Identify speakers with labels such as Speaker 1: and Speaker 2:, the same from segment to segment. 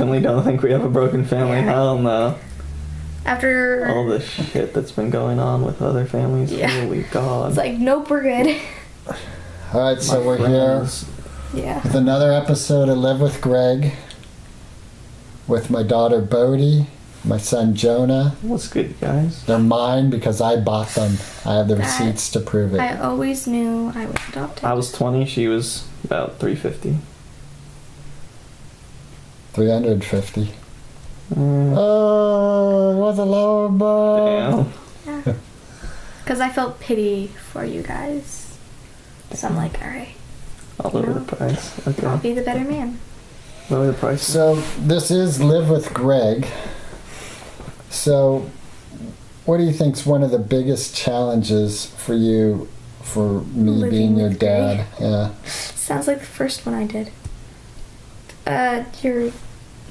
Speaker 1: definitely don't think we have a broken family.
Speaker 2: Yeah.
Speaker 1: Hell no.
Speaker 2: After
Speaker 1: all the shit that's been going on with other families, holy God.
Speaker 2: It's like, nope, we're good.
Speaker 3: Alright, so we're here with another episode of Live with Greg, with my daughter Bodhi, my son Jonah.
Speaker 1: What's good, guys?
Speaker 3: They're mine because I bought them. I have the receipts to prove it.
Speaker 2: I always knew I was adopted.
Speaker 1: I was 20, she was about 350.
Speaker 3: 350. Oh, it was a lower bar.
Speaker 1: Damn.
Speaker 2: Yeah. Because I felt pity for you guys. So I'm like, alright.
Speaker 1: I'll lower the price. Okay.
Speaker 2: I'll be the better man.
Speaker 1: Lower the price.
Speaker 3: So, this is Live with Greg. So, what do you think's one of the biggest challenges for you, for me
Speaker 2: Living
Speaker 3: being your
Speaker 2: with
Speaker 3: dad?
Speaker 2: Greg.
Speaker 3: Yeah.
Speaker 2: Sounds like the first one I did. Your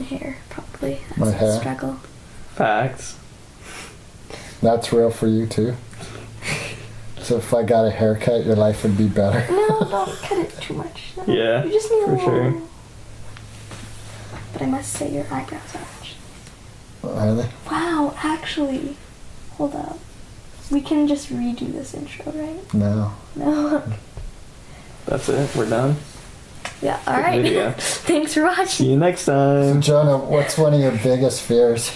Speaker 2: hair, probably. That's
Speaker 3: My
Speaker 2: a
Speaker 3: hair?
Speaker 2: struggle.
Speaker 1: Facts.
Speaker 3: That's real for you too? So if I got a haircut, your life would be better?
Speaker 2: No, don't cut it too much. No.
Speaker 1: Yeah,
Speaker 2: You just need a
Speaker 1: for
Speaker 2: little...
Speaker 1: sure.
Speaker 2: But I must say your eyebrows are actually...
Speaker 3: Are they?
Speaker 2: Wow, actually. Hold up. We can just redo this intro, right?
Speaker 3: No.
Speaker 2: No?
Speaker 1: That's it. We're done.
Speaker 2: Yeah, alright.
Speaker 1: video.
Speaker 2: Thanks for watching.
Speaker 1: See you next
Speaker 3: So
Speaker 1: time.
Speaker 3: Jonah, what's one of your biggest fears?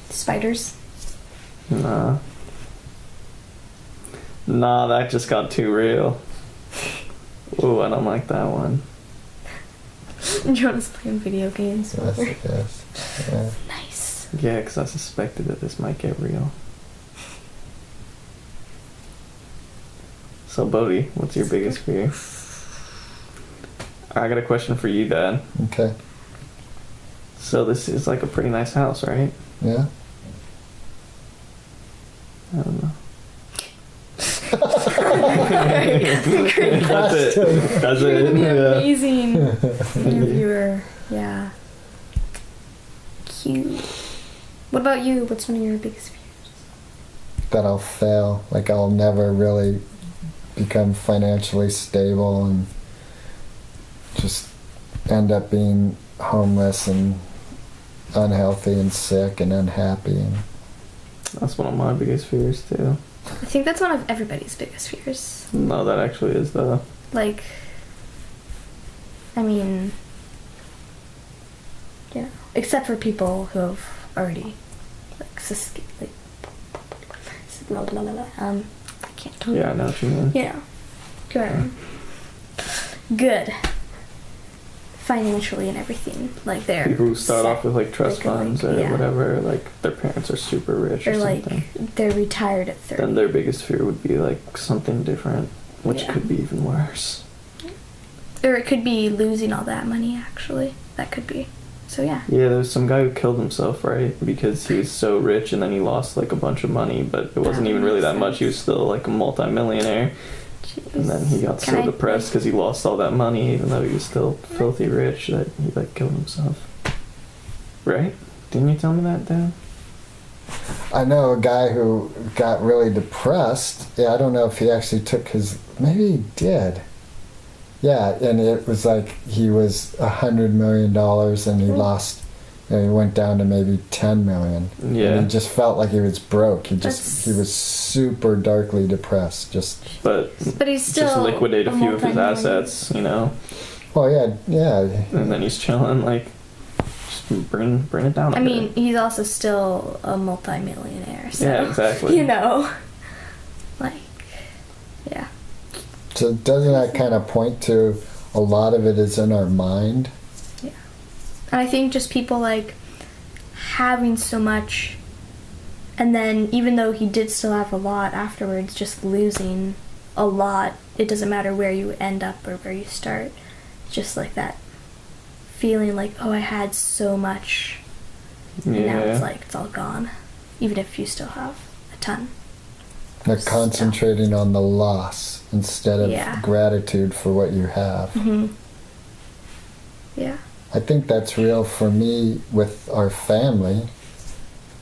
Speaker 2: Spiders.
Speaker 1: Nah, that just got too real. Ooh, I don't like that one.
Speaker 2: Jonah's playing video games.
Speaker 3: Yes,
Speaker 2: Over.
Speaker 3: yes. Yeah.
Speaker 2: Nice.
Speaker 1: Yeah, because I suspected that this might get real. So, Bodhi, what's your biggest fear? I got a question for you, Dad.
Speaker 3: Okay.
Speaker 1: So this is like a pretty nice house, right?
Speaker 3: Yeah?
Speaker 1: I don't know.
Speaker 2: Great.
Speaker 1: That's it. That's
Speaker 2: You're gonna be
Speaker 1: it.
Speaker 2: an
Speaker 1: Yeah.
Speaker 2: amazing interviewer. Yeah. Cute. What about you? What's one of your biggest fears?
Speaker 3: That I'll fail. Like I'll never really become financially stable and just end up being homeless and unhealthy and sick and unhappy. And
Speaker 1: That's one of my biggest fears too.
Speaker 2: I think that's one of everybody's biggest fears.
Speaker 1: No, that actually is the...
Speaker 2: Like, I mean, you know, except for people who have already, blah, blah, blah, blah. I can't talk.
Speaker 1: Yeah, I know what you mean.
Speaker 2: You know, good financially and everything. Like they're
Speaker 1: People who start
Speaker 2: set,
Speaker 1: off with like trust funds or whatever, like their parents are super rich or something.
Speaker 2: Like they're retired at 30.
Speaker 1: Then their biggest fear would be like something different, which
Speaker 2: Yeah.
Speaker 1: could be even worse.
Speaker 2: Or it could be losing all that money, actually. That could be. So yeah.
Speaker 1: Yeah, there's some guy who killed himself, right? Because he was so rich and then he lost like a bunch of money, but it wasn't even really that much. He was still like a multi-millionaire.
Speaker 2: Jeez.
Speaker 1: And then he got so depressed because he lost all that money, even though he was still filthy rich, that he like killed himself. Right? Didn't you tell me that, Dad?
Speaker 3: I know a guy who got really depressed. Yeah, I don't know if he actually took his... Maybe he did. Yeah, and it was like he was $100 million and he lost... You know, he went down to maybe 10 million.
Speaker 1: Yeah.
Speaker 3: And he just felt like he was broke. He
Speaker 2: That's-
Speaker 3: was super darkly depressed.
Speaker 1: But
Speaker 2: he's still
Speaker 1: just liquidate a few of his
Speaker 2: multi-millionaire.
Speaker 1: assets, you know?
Speaker 3: Well, yeah.
Speaker 1: And then he's chilling, like, just bring it down a
Speaker 2: I
Speaker 1: bit.
Speaker 2: mean, he's also still a multi-millionaire, so...
Speaker 1: Yeah, exactly.
Speaker 2: You know. Like, yeah.
Speaker 3: So doesn't that kind of point to a lot of it is in our mind?
Speaker 2: Yeah. And I think just people, like, having so much, and then even though he did still have a lot afterwards, just losing a lot, it doesn't matter where you end up or where you start. Just like that feeling like, oh, I had so much, and now it's like, it's all gone. Even if you still have a ton.
Speaker 3: They're concentrating on the loss instead of gratitude for what you have.
Speaker 2: Mm-hmm. Yeah.
Speaker 3: I think that's real for me with our family.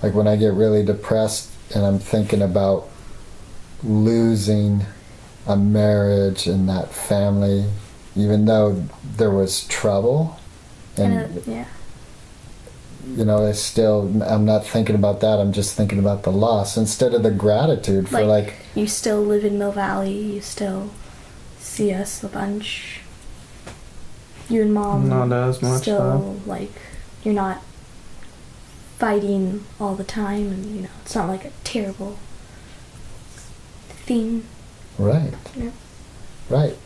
Speaker 3: Like when I get really depressed and I'm thinking about losing a marriage and that family, even though there was trouble and I'm not thinking about that. I'm just thinking about the loss instead of the gratitude for
Speaker 2: you still live in Mill Valley. You still see us a bunch. You and Mom.
Speaker 1: Not as much,
Speaker 2: still, you're not fighting all the time, and it's not like a terrible thing.
Speaker 3: Right.
Speaker 2: Yeah.
Speaker 3: Right.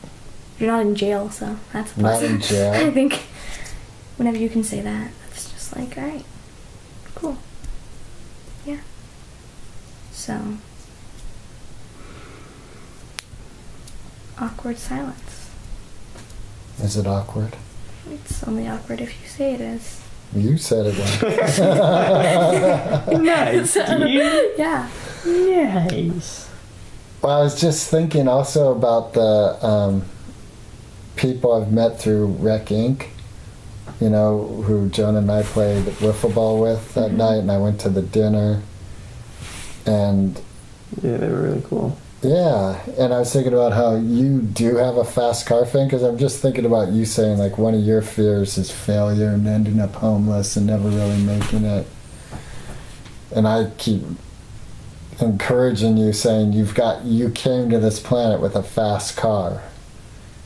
Speaker 2: You're not in jail, so that's a plus.
Speaker 3: Not in jail.
Speaker 2: I think whenever you can say that, it's just all right, cool. Yeah. So, awkward silence.
Speaker 3: Is it awkward?
Speaker 2: It's only awkward if you say it is.
Speaker 3: You said it once.
Speaker 1: Nice, dude.
Speaker 2: Yeah.
Speaker 1: Nice.
Speaker 3: Well, I was just thinking also about the people I've met through Rec Inc., who Joan and I played wiffle ball with that night, and I went to the dinner. And
Speaker 1: Yeah, they were really cool.
Speaker 3: yeah, and I was thinking about how you do have a fast car thing, because I'm just thinking about you saying one of your fears is failure and ending up homeless and never really making it. And I keep encouraging you, saying you came to this planet with a fast car.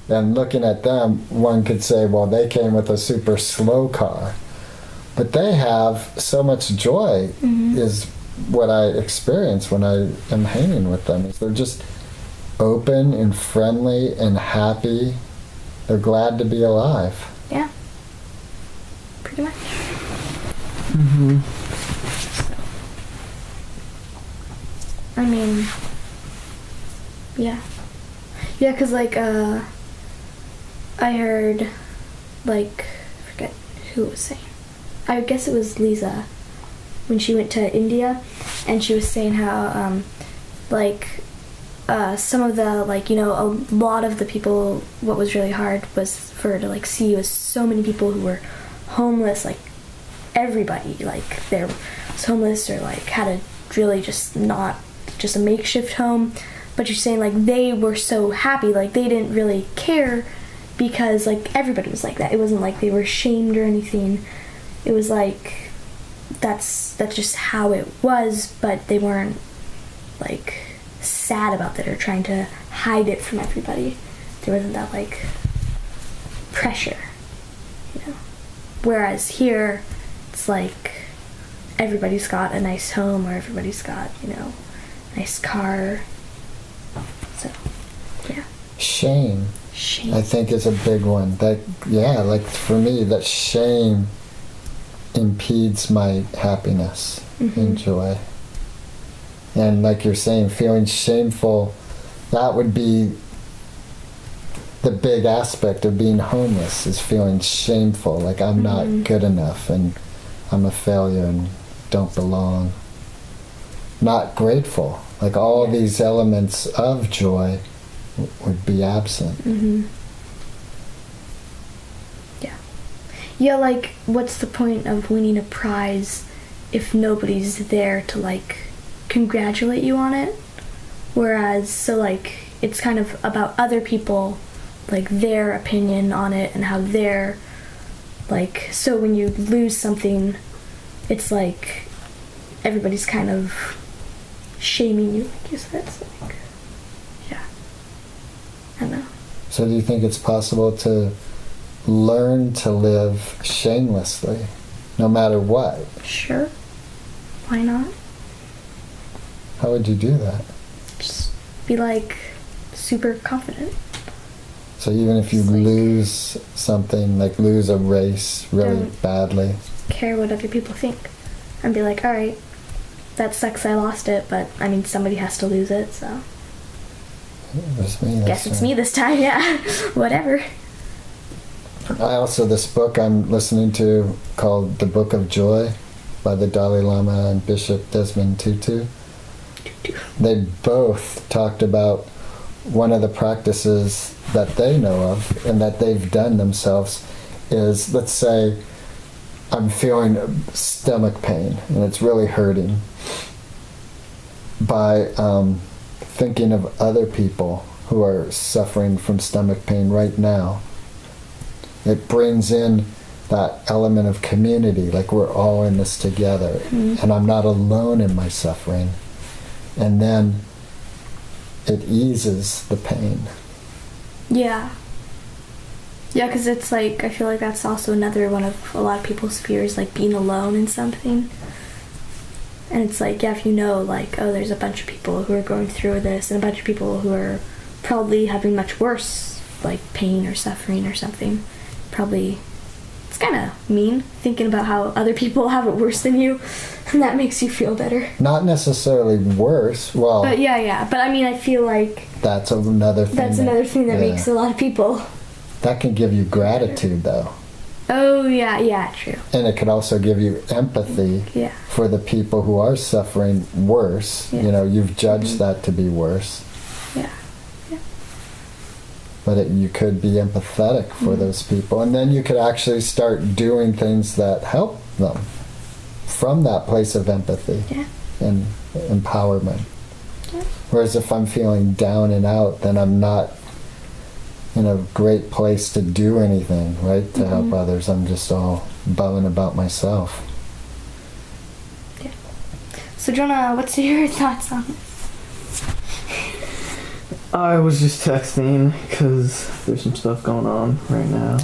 Speaker 3: And looking at them, one could say, well, they came with a super slow car. But they have so much joy, is what I experience when I am hanging with them. Is they're just open and friendly and happy. They're glad to be alive.
Speaker 2: Yeah. Pretty much.
Speaker 1: Mm-hmm.
Speaker 2: I mean, yeah. Yeah, because, I heard, I forget who it was saying. I guess it was Lisa, when she went to India, and she was saying how, some of the, a lot of the people, what was really hard was for her to, see was so many people who were homeless, everybody, they was homeless or, had a really just a makeshift home. But you're saying, they were so happy, they didn't really care because, everybody was like that. It wasn't like they were ashamed or anything. It was that's just how it was, but they weren't, sad about that or trying to hide it from everybody. There wasn't that, pressure, Whereas here, it's everybody's got a nice home or everybody's got, nice car. So, yeah.
Speaker 3: Shame.
Speaker 2: Shame.
Speaker 3: I think is a big one. For me, that shame impedes my happiness and joy. And like you're saying, feeling shameful, that would be the big aspect of being homeless, is feeling shameful, I'm not good enough and I'm a failure and don't belong. Not grateful, all these elements of joy would be absent.
Speaker 2: Yeah, what's the point of winning a prize if nobody's there to congratulate you on it? Whereas, it's kind of about other people, their opinion on it and how they're, so when you lose something, it's everybody's kind of shaming you, like you said. It's yeah. I don't know.
Speaker 3: So do you think it's possible to learn to live shamelessly, no matter what?
Speaker 2: Sure. Why not?
Speaker 3: How would you do that?
Speaker 2: Just be super confident.
Speaker 3: So even if you lose something, lose a race really
Speaker 2: Don't
Speaker 3: badly,
Speaker 2: care what other people think, and be alright, that sucks, I lost it, but somebody has to lose it, so
Speaker 3: it's me.
Speaker 2: guess it's me this time. Yeah. Whatever.
Speaker 3: This book I'm listening to called The Book of Joy by the Dalai Lama and Bishop Desmond Tutu. They both talked about one of the practices that they know of and that they've done themselves is, let's say I'm feeling stomach pain and it's really hurting, by thinking of other people who are suffering from stomach pain right now. It brings in that element of community, like we're all in this together, and I'm not alone in my suffering. And then it eases the pain.
Speaker 2: Yeah. Yeah, because it's like, I feel like that's also another one of a lot of people's fears, like being alone in something. And it's like, yeah, if you know, like, oh, there's a bunch of people who are going through this, and a bunch of people who are probably having much worse, like, pain or suffering or something, probably, it's kind of mean, thinking about how other people have it worse than you, and that makes you feel better.
Speaker 3: Not necessarily worse, well...
Speaker 2: But yeah, but I mean, I feel like...
Speaker 3: That's another thing.
Speaker 2: That's another thing that
Speaker 3: yeah.
Speaker 2: makes a lot of people...
Speaker 3: That can give you gratitude, though.
Speaker 2: Oh, yeah, true.
Speaker 3: And it could also give you empathy for the people who are suffering worse.
Speaker 2: Yeah.
Speaker 3: You know, you've judged that to be worse.
Speaker 2: Yeah.
Speaker 3: But you could be empathetic for those people. And then you could actually start doing things that help them from that place of empathy and empowerment. Yeah. Whereas if I'm feeling down and out, then I'm not in a great place to do anything, right? To help others. I'm just all bumming about myself.
Speaker 2: Yeah. So Jonah, what's your thoughts on this?
Speaker 1: I was just texting because there's some stuff going on right now.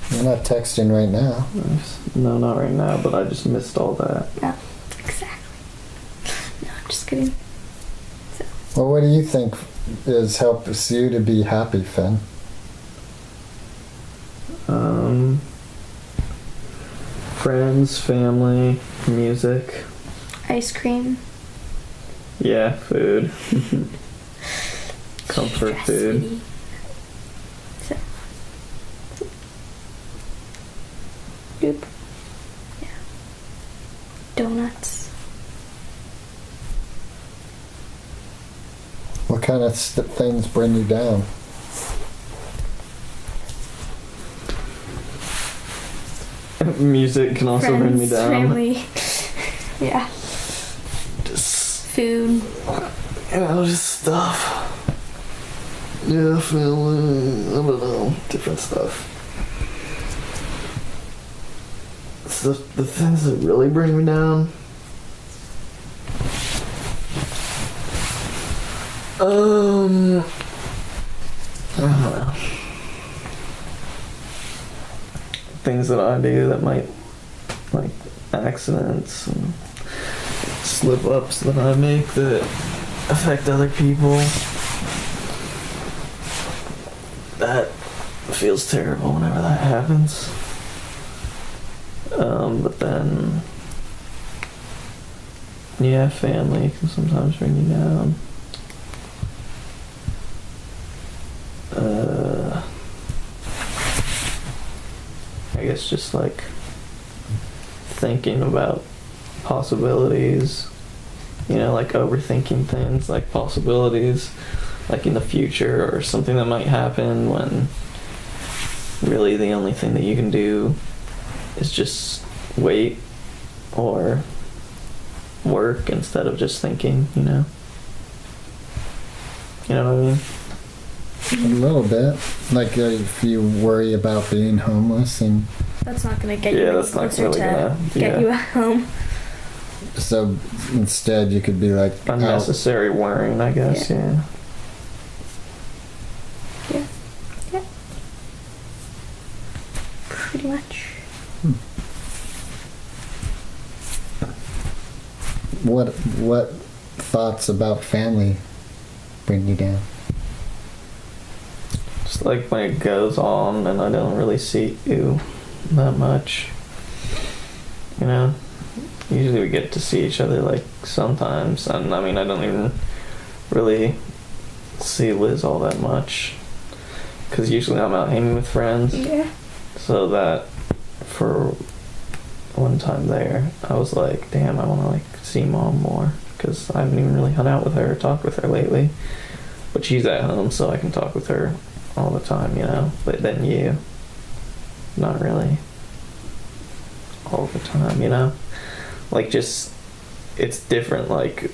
Speaker 3: You're not texting right now.
Speaker 1: No, not right now, but I just missed all that.
Speaker 2: No, exactly. No, I'm just kidding. So.
Speaker 3: Well, what do you think helps you to be happy, Finn?
Speaker 1: Friends, family, music.
Speaker 2: Ice cream.
Speaker 1: Yeah, food. Comfort food.
Speaker 2: So. Doop. Yeah. Donuts.
Speaker 3: What kind of things bring you down?
Speaker 1: Music can also bring me down.
Speaker 2: Family. Yeah.
Speaker 1: Just
Speaker 2: food.
Speaker 1: Just stuff. Yeah, family. I don't know. Different stuff. So the things that really bring me down. I don't know. Things that I do that might, like accidents and slip-ups that I make that affect other people. That feels terrible whenever that happens. But then, yeah, family can sometimes bring you down. I guess just like thinking about possibilities, like overthinking things, like possibilities, like in the future or something that might happen, when really the only thing that you can do is just wait or work instead of just thinking, You know what I mean?
Speaker 3: A little bit. Like if you worry about being homeless, and
Speaker 2: that's not going to get you any closer to get you at home.
Speaker 3: So instead you could be like
Speaker 1: unnecessary worrying, I guess. Yeah.
Speaker 2: Pretty much.
Speaker 3: What thoughts about family bring you down?
Speaker 1: Just like when it goes on and I don't really see you that much. Usually we get to see each other like sometimes, and I mean I don't even really see Liz all that much because usually I'm out hanging with friends.
Speaker 2: Yeah.
Speaker 1: So that for one time there, I was like, damn, I want to like see Mom more because I haven't even really hung out with her or talked with her lately. But she's at home, so I can talk with her all the time, But then you, not really all the time, Like just, it's different, like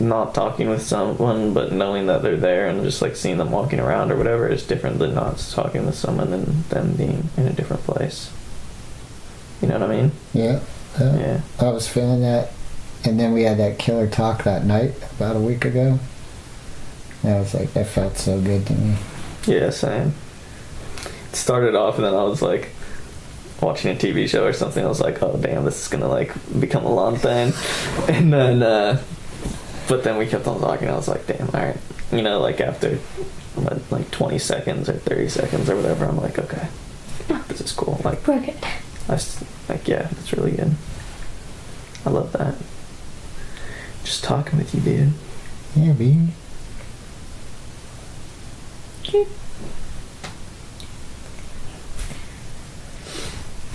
Speaker 1: not talking with someone but knowing that they're there and just like seeing them walking around or whatever is different than not talking with someone and them being in a different place. You know what I mean?
Speaker 3: Yeah.
Speaker 1: Yeah.
Speaker 3: I was feeling that, and then we had that killer talk that night about a week ago. And I was like, that felt so good to me.
Speaker 1: Yeah, same. It started off, and then I was like, watching a TV show or something, I was like, oh damn, this is gonna like become a long thing. And then but then we kept on talking, I was like, damn, alright. You know, like after like 20 seconds or 30 seconds or whatever, I'm like, okay, this is cool. Like,
Speaker 2: We're good.
Speaker 1: like, yeah, it's really good. I love that. Just talking with you, dude.
Speaker 3: Yeah, baby.
Speaker 2: Cute.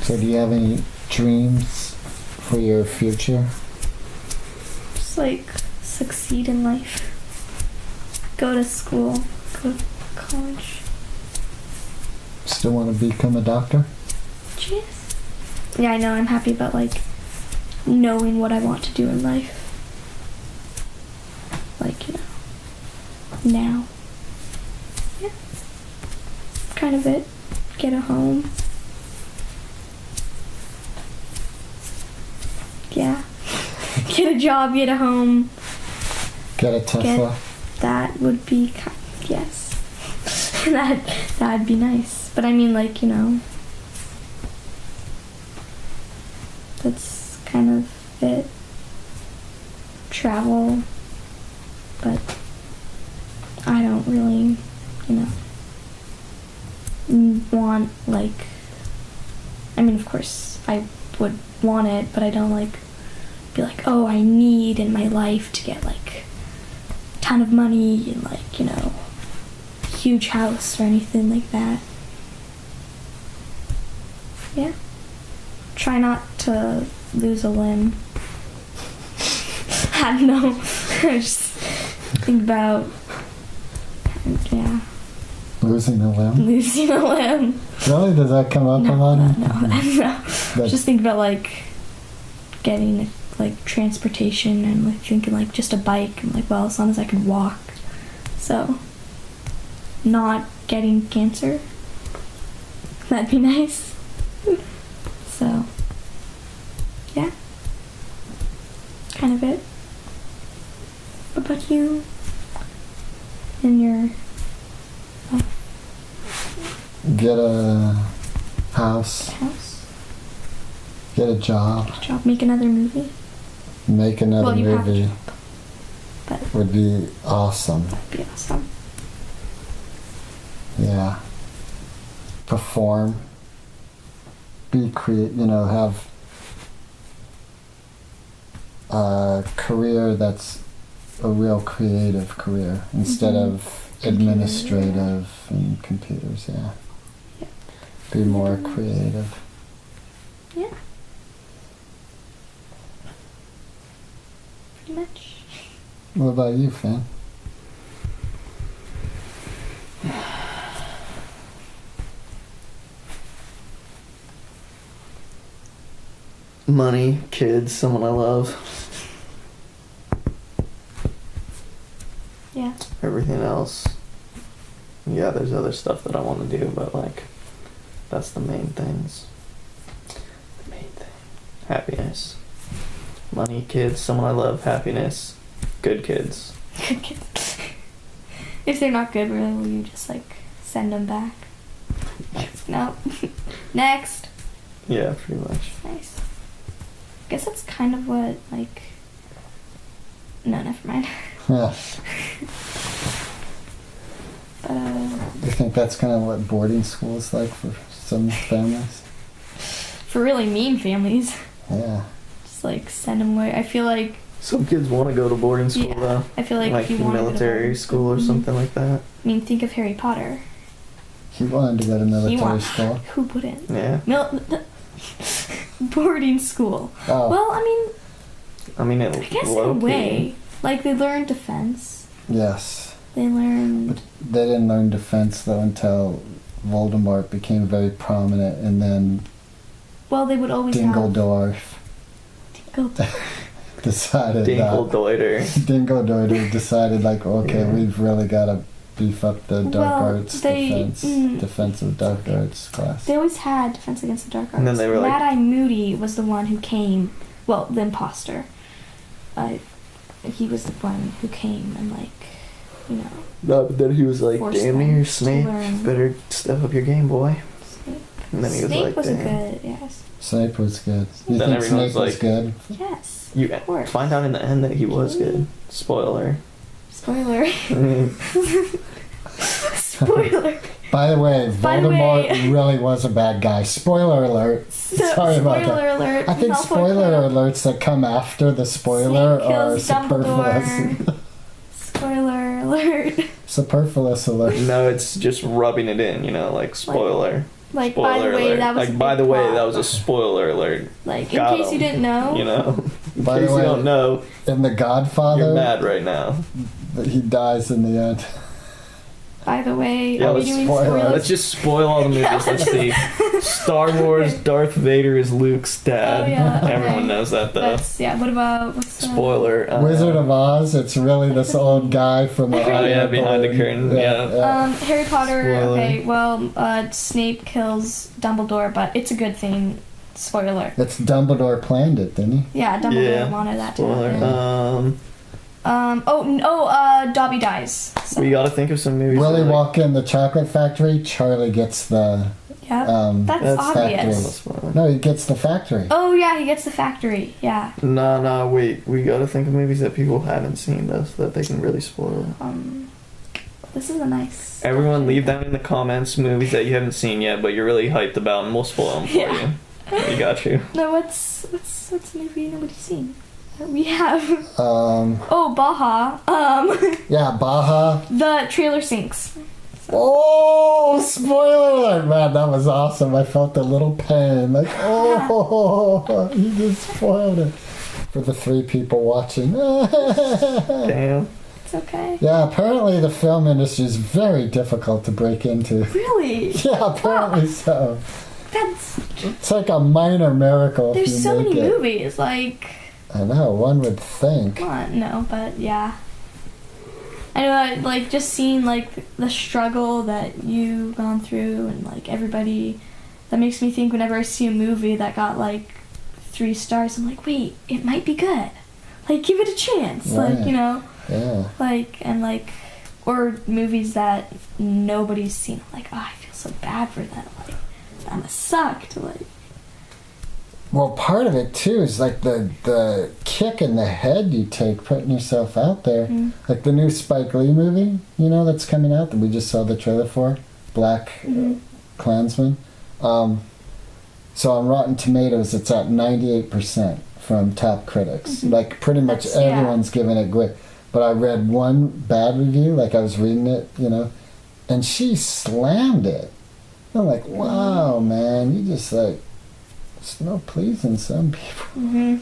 Speaker 3: So do you have any dreams for your future?
Speaker 2: Just like succeed in life. Go to school. Go to college.
Speaker 3: Still want to become a doctor?
Speaker 2: Jeez. Yeah, I know. I'm happy about like knowing what I want to do in life. Like, you know, now. Yeah. Kind of it. Get a home. Yeah. Get a job, get a home.
Speaker 3: Get a Tesla?
Speaker 2: That would be, yes. That'd be nice. But I mean, like, you know, that's kind of it. Travel. But I don't really, you know, want, like, I mean, of course, I would want it, but I don't, like, be like, oh, I need in my life to get, like, a ton of money and, like, you know, huge house or anything like that. Yeah. Try not to lose a limb. I don't know. I just think about, yeah.
Speaker 3: Losing a limb?
Speaker 2: Losing a limb.
Speaker 3: Really? Does that come up a lot?
Speaker 2: No. Just think about, like, getting, like, transportation and, like, thinking, like, just a bike. And, like, well, as long as I could walk. So, not getting cancer. That'd be nice. So, yeah. Kind of it. What about you? And your
Speaker 3: Get a house. Get a job.
Speaker 2: Make another movie.
Speaker 3: Make another
Speaker 2: Well, you have a
Speaker 3: movie.
Speaker 2: job, but
Speaker 3: Would be awesome.
Speaker 2: that'd be awesome.
Speaker 3: Yeah. Perform. Be you know, have a career that's a real creative career instead of administrative and computers, yeah.
Speaker 2: Yeah.
Speaker 3: Be more creative.
Speaker 2: Yeah. Pretty much.
Speaker 3: What about you, Finn?
Speaker 1: Money, kids, someone I love.
Speaker 2: Yeah.
Speaker 1: Everything else, yeah, there's other stuff that I want to do, but like, that's the main things. The main thing. Happiness. Money, kids, someone I love, happiness, good kids.
Speaker 2: Good kids. If they're not good, really, will you just, like, send them back? No. Next.
Speaker 1: Yeah, pretty much.
Speaker 2: Nice. Guess that's kind of what, like... No, never mind.
Speaker 3: Yeah.
Speaker 2: But,
Speaker 3: You think that's kind of what boarding school is like for some families?
Speaker 2: for really mean families,
Speaker 3: Yeah.
Speaker 2: just, like, send them away. I feel like...
Speaker 1: Some kids want to go to boarding school
Speaker 2: Yeah,
Speaker 1: though.
Speaker 2: I feel like you want to go to
Speaker 1: military
Speaker 2: boarding
Speaker 1: school or
Speaker 2: Mhm.
Speaker 1: something like that.
Speaker 2: I mean, think of Harry Potter.
Speaker 3: He wanted to go to military
Speaker 2: He
Speaker 3: school.
Speaker 2: Who wouldn't?
Speaker 1: Yeah.
Speaker 2: Boarding school.
Speaker 3: Oh,
Speaker 2: Well,
Speaker 1: I mean,
Speaker 2: I guess in a way. Like, they learn defense.
Speaker 3: yes.
Speaker 2: They learn...
Speaker 3: But they didn't learn defense though until Voldemort became very prominent, and then
Speaker 2: Well, they would always
Speaker 3: Dingledorf
Speaker 2: have...
Speaker 3: decided
Speaker 1: Dinkle Deuter.
Speaker 3: Dingledorf decided, like, okay,
Speaker 1: Yeah.
Speaker 3: we've really got to beef up the dark arts defensive dark arts class.
Speaker 2: They always had Defense Against the Dark Arts.
Speaker 1: And then they were like-
Speaker 2: Mad-Eye Moody was the one who came. Well, the imposter. He was the one who came and you know.
Speaker 1: No, but then he was like,
Speaker 2: Forced
Speaker 1: damn
Speaker 2: them
Speaker 1: you,
Speaker 2: to
Speaker 1: Snape,
Speaker 2: learn.
Speaker 1: better step up your game, boy.
Speaker 2: Snape.
Speaker 1: And then he was
Speaker 2: Snape
Speaker 1: like,
Speaker 2: was
Speaker 1: damn.
Speaker 2: good. Yes.
Speaker 3: Snape was good. You
Speaker 1: Then
Speaker 3: think
Speaker 1: everyone's
Speaker 3: Snape was
Speaker 1: like-
Speaker 3: good?
Speaker 2: Yes.
Speaker 1: You
Speaker 2: of course.
Speaker 1: find out in the end that he was good. Spoiler.
Speaker 2: Spoiler. Spoiler.
Speaker 3: By the way,
Speaker 2: By the
Speaker 3: Voldemort
Speaker 2: way-
Speaker 3: really was a bad guy. Spoiler alert. Sorry about that.
Speaker 2: Spoiler alert.
Speaker 3: I think
Speaker 2: Malfoy
Speaker 3: spoiler
Speaker 2: killed-
Speaker 3: alerts that come after the spoiler
Speaker 2: Snape
Speaker 3: are
Speaker 2: kills
Speaker 3: superfluous.
Speaker 2: Dumbledore. Spoiler alert.
Speaker 3: Superfluous alert.
Speaker 1: No, it's just rubbing it in, like spoiler.
Speaker 2: Like,
Speaker 1: Spoiler
Speaker 2: by the way,
Speaker 1: alert.
Speaker 2: that was a
Speaker 1: Like, by
Speaker 2: big
Speaker 1: the way,
Speaker 2: plot.
Speaker 1: that was a spoiler alert.
Speaker 2: Like, in
Speaker 1: Got
Speaker 2: case you
Speaker 1: him.
Speaker 2: didn't know.
Speaker 1: In
Speaker 3: By
Speaker 1: case
Speaker 3: the way,
Speaker 1: you don't know,
Speaker 3: in The Godfather,
Speaker 1: you're mad right now.
Speaker 3: he dies in the end.
Speaker 2: By the way,
Speaker 1: Yeah,
Speaker 2: are we
Speaker 3: let's
Speaker 2: doing
Speaker 3: spoil it.
Speaker 2: spoilers?
Speaker 1: Let's just spoil all the movies. Let's see. Star Wars, Darth Vader is Luke's dad.
Speaker 2: Oh, yeah, okay.
Speaker 1: Everyone knows that, though.
Speaker 2: That's, yeah, what about... What's
Speaker 1: Spoiler.
Speaker 3: Wizard of Oz, it's really this old guy from the
Speaker 1: Oh, yeah, behind the curtain, yeah.
Speaker 2: Harry Potter,
Speaker 1: Spoiler.
Speaker 2: okay, well, Snape kills Dumbledore, but it's a good thing. Spoiler.
Speaker 3: It's Dumbledore planned it, didn't he?
Speaker 2: Yeah, Dumbledore
Speaker 1: Yeah,
Speaker 2: wanted that
Speaker 1: Spoiler.
Speaker 2: to happen. Dobby dies. So,
Speaker 1: We gotta think of some movies.
Speaker 3: Willy
Speaker 1: that,
Speaker 3: Wonka in the Chocolate Factory, Charlie gets the...
Speaker 2: yeah, that's
Speaker 1: that's
Speaker 2: obvious.
Speaker 1: Spoiler.
Speaker 3: No, he gets the factory.
Speaker 2: Oh, yeah, he gets the factory, yeah.
Speaker 1: No, wait. We gotta think of movies that people haven't seen, though, so that they can really spoil it.
Speaker 2: This is a nice...
Speaker 1: Everyone leave down in the comments movies that you haven't seen yet, but you're really hyped about, and we'll spoil them for
Speaker 2: Yeah.
Speaker 1: you. We got you.
Speaker 2: No, what's a movie nobody's seen? We have...
Speaker 3: Um,
Speaker 2: Baja.
Speaker 3: yeah, Baja.
Speaker 2: The trailer sinks.
Speaker 3: Oh, spoiler alert, man, that was awesome. I felt a little pain. Like, oh, you just spoiled it for the 3 people watching.
Speaker 1: Damn.
Speaker 2: It's okay.
Speaker 3: Yeah, apparently the film industry is very difficult to break into.
Speaker 2: Really?
Speaker 3: Yeah, apparently so.
Speaker 2: That's...
Speaker 3: It's like a minor miracle if
Speaker 2: There's
Speaker 3: you
Speaker 2: so
Speaker 3: make
Speaker 2: many
Speaker 3: it.
Speaker 2: movies, like...
Speaker 3: I know, one would think.
Speaker 2: Come on, no, but yeah. I know, like, just seeing, like, the struggle that you've gone through and, like, everybody... That makes me think whenever I see a movie that got, like, 3 stars, I'm like, wait, it might be good. Like, give it a chance.
Speaker 3: Right.
Speaker 2: Like,
Speaker 3: Yeah.
Speaker 2: like, and, like... Or movies that nobody's seen. Like, oh, I feel so bad for them. Like, that must suck to, like...
Speaker 3: Well, part of it too is like the kick in the head you take putting yourself out there.
Speaker 2: Mm.
Speaker 3: Like the new Spike Lee movie, that's coming out that we just saw the trailer for, Black Klansmen. So on Rotten Tomatoes, it's at 98% from top critics. Like pretty much
Speaker 2: That's- yeah.
Speaker 3: everyone's giving it great. But I read one bad review, like I was reading it, and she slammed it. I'm like, wow, man, you just like. It's no pleasing some people.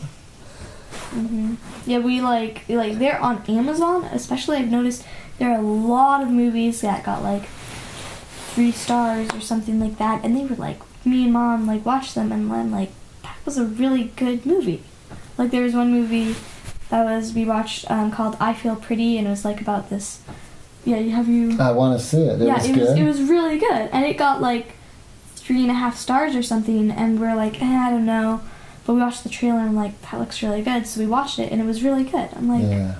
Speaker 2: Yeah, we like they're on Amazon, especially. I've noticed there are a lot of movies that got like 3 stars or something like that, and they were like, me and Mom like watched them, and then like that was a really good movie. Like there was one movie that we watched called I Feel Pretty, and it was like about this. Yeah, have you?
Speaker 3: I want to see it. It was good.
Speaker 2: It was really good, and it got like 3.5 stars or something, and we're like, I don't know. But we watched the trailer and like, that looks really good, so we watched it and it was really good. I'm like,
Speaker 3: yeah.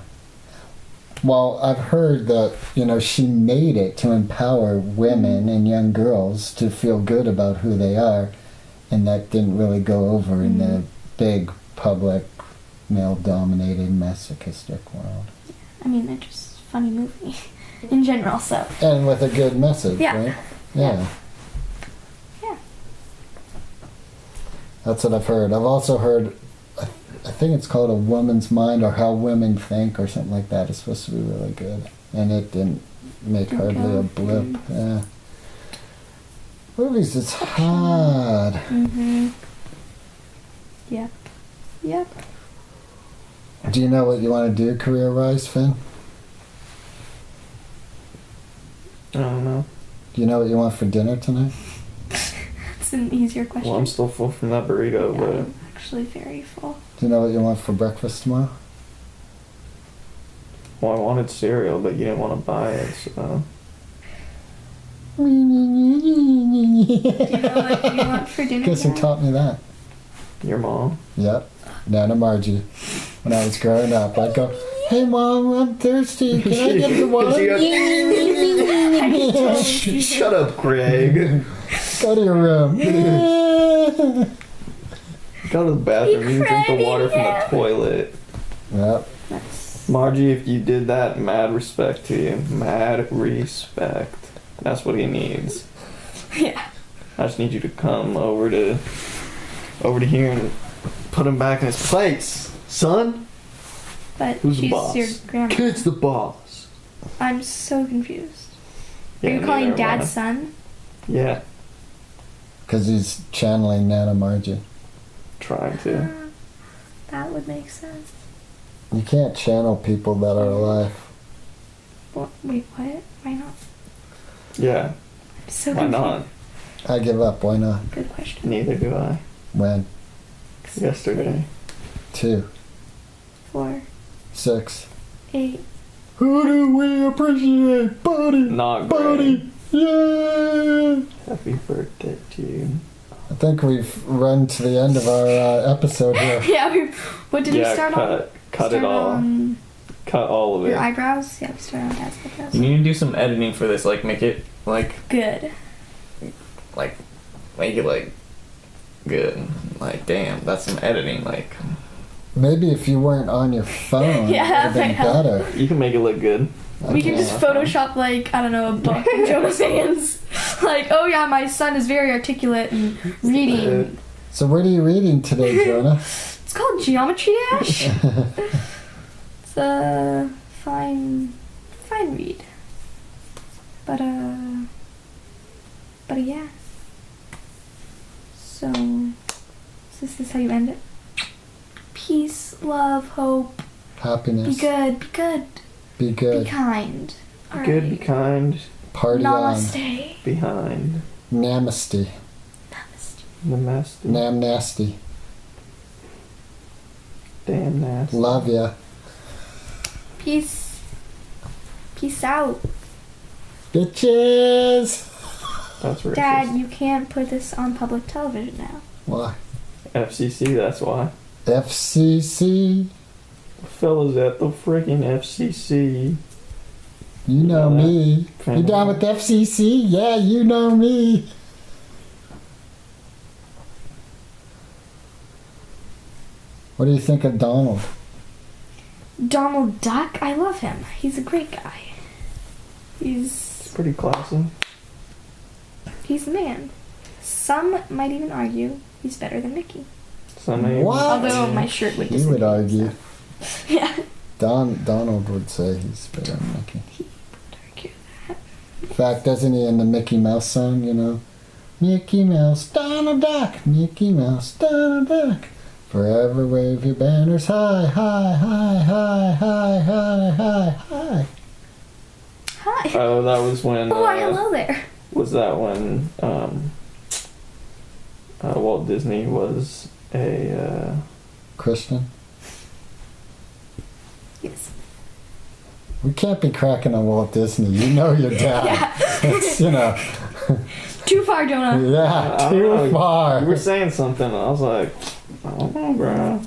Speaker 3: Well, I've heard that, she made it to empower women and young girls to feel good about who they are, and that didn't really go over in the big, public, male-dominated, masochistic world.
Speaker 2: I mean, they're just funny movie in general, so.
Speaker 3: And with a good message,
Speaker 2: Yeah.
Speaker 3: right?
Speaker 2: Yeah.
Speaker 3: Yeah. That's what I've heard. I've also heard, I think it's called A Woman's Mind or How Women Think or something like that. It's supposed to be really good. And it didn't make hardly a blip. Yeah. Movies, it's hard.
Speaker 2: Yep. Yep.
Speaker 3: Do you know what you want to do career-wise, Finn?
Speaker 1: I don't know.
Speaker 3: Do you know what you want for dinner tonight?
Speaker 2: It's an easier question.
Speaker 1: Well, I'm still full from that burrito,
Speaker 2: Yeah,
Speaker 1: but
Speaker 2: I'm actually very full.
Speaker 3: Do you know what you want for breakfast tomorrow?
Speaker 1: I wanted cereal, but you didn't want to buy it, so
Speaker 2: Do you know what you want for dinner?
Speaker 3: Guess who
Speaker 2: Dad?
Speaker 3: taught me that?
Speaker 1: Your mom.
Speaker 3: Yep, Nana Margie. When I was growing up, I'd go, "Hey Mom, I'm thirsty. Can I get the water?"
Speaker 1: Shut up, Greg.
Speaker 3: Go to your room.
Speaker 1: Go to the bathroom. You can drink the water from the toilet.
Speaker 3: Yep.
Speaker 2: Nice.
Speaker 1: Margie, if you did that, mad respect to you. Mad respect. That's what he needs.
Speaker 2: Yeah.
Speaker 1: I just need you to come over to here and put him back in his place, son.
Speaker 2: But
Speaker 1: Who's the
Speaker 2: she's
Speaker 1: boss?
Speaker 2: your grandma.
Speaker 1: Kid's the boss.
Speaker 2: I'm so confused. Are
Speaker 1: Yeah,
Speaker 2: you calling
Speaker 1: neither am
Speaker 2: Dad's
Speaker 1: I.
Speaker 2: son?
Speaker 1: Yeah,
Speaker 3: Because he's channeling Nana Margie.
Speaker 1: trying to.
Speaker 2: That would make sense.
Speaker 3: You can't channel people that are alive.
Speaker 2: What? Wait, what? Why not?
Speaker 1: Yeah,
Speaker 2: I'm so
Speaker 1: why
Speaker 2: confused.
Speaker 1: not?
Speaker 3: I give up. Why not?
Speaker 2: Good question.
Speaker 1: Neither do I.
Speaker 3: When?
Speaker 1: Yesterday.
Speaker 3: 2,
Speaker 2: 4,
Speaker 3: 6.
Speaker 2: 8.
Speaker 3: Who do we appreciate? Buddy!
Speaker 1: Not
Speaker 3: Buddy! Yeah!
Speaker 1: Happy birthday to you.
Speaker 3: I think we've run to the end of our episode here.
Speaker 2: Yeah, what did we start on?
Speaker 1: Cut
Speaker 2: Start
Speaker 1: it all.
Speaker 2: on
Speaker 1: Cut all of it.
Speaker 2: your eyebrows? Yeah, we started on Dad's eyebrows.
Speaker 1: You need to do some editing for this. Like, make it
Speaker 2: Good.
Speaker 1: like make it like good. Like, damn, that's some editing. Like,
Speaker 3: Maybe if you weren't on your phone,
Speaker 2: Yeah,
Speaker 3: it would have been
Speaker 2: might help.
Speaker 3: better.
Speaker 1: you can make it look good.
Speaker 2: We can
Speaker 3: Okay.
Speaker 2: just Photoshop, like, I don't know, a book in Jonah's hands. Like, oh yeah, my son is very articulate and reading.
Speaker 3: So what are you reading today, Jonah?
Speaker 2: It's called Geometry Dash. It's a fine read. But yeah. So this is how you end it. Peace, love, hope.
Speaker 3: Happiness.
Speaker 2: Be good, be good,
Speaker 3: Be good.
Speaker 2: be kind. All
Speaker 1: Good, be
Speaker 2: right.
Speaker 1: kind,
Speaker 3: Party
Speaker 2: Namaste.
Speaker 1: behind.
Speaker 3: on. Namaste.
Speaker 2: Namaste.
Speaker 1: Namaste.
Speaker 3: Nam nasty.
Speaker 1: Damn nasty.
Speaker 3: Love ya.
Speaker 2: Peace. Peace out.
Speaker 3: Bitches!
Speaker 1: That's racist.
Speaker 2: Dad, you can't put this on public television now.
Speaker 3: Why?
Speaker 1: FCC, that's why.
Speaker 3: FCC.
Speaker 1: Fellas at the freaking FCC.
Speaker 3: You know
Speaker 1: that?
Speaker 3: me. You down with FCC? Yeah, you know me. What do you think of Donald?
Speaker 2: Donald Duck, I love him. He's a great guy. He's
Speaker 1: Pretty classy.
Speaker 2: the man. Some might even argue he's better than Mickey.
Speaker 1: Some may
Speaker 3: What?
Speaker 2: Although my shirt would
Speaker 3: He
Speaker 2: disagree.
Speaker 3: would argue.
Speaker 2: so. Yeah.
Speaker 3: Donald would say he's better than Mickey.
Speaker 2: He would argue that.
Speaker 3: In fact, doesn't he in the Mickey Mouse song, you know? Mickey Mouse, Donald Duck, Mickey Mouse, Donald Duck. Forever wave your banners high, high, high, high, high, high, high, high.
Speaker 2: Hi.
Speaker 1: Oh, that was when.
Speaker 2: Oh, why, hello there.
Speaker 1: Was that when Walt Disney was a
Speaker 3: Christian?
Speaker 2: Yes.
Speaker 3: We can't be cracking on Walt Disney. You know your dad.
Speaker 2: Yeah.
Speaker 3: It's, you know,
Speaker 2: Too far, Jonah.
Speaker 3: yeah,
Speaker 1: I don't know.
Speaker 3: too far.
Speaker 1: You were saying something, and I was like, I don't know, bro.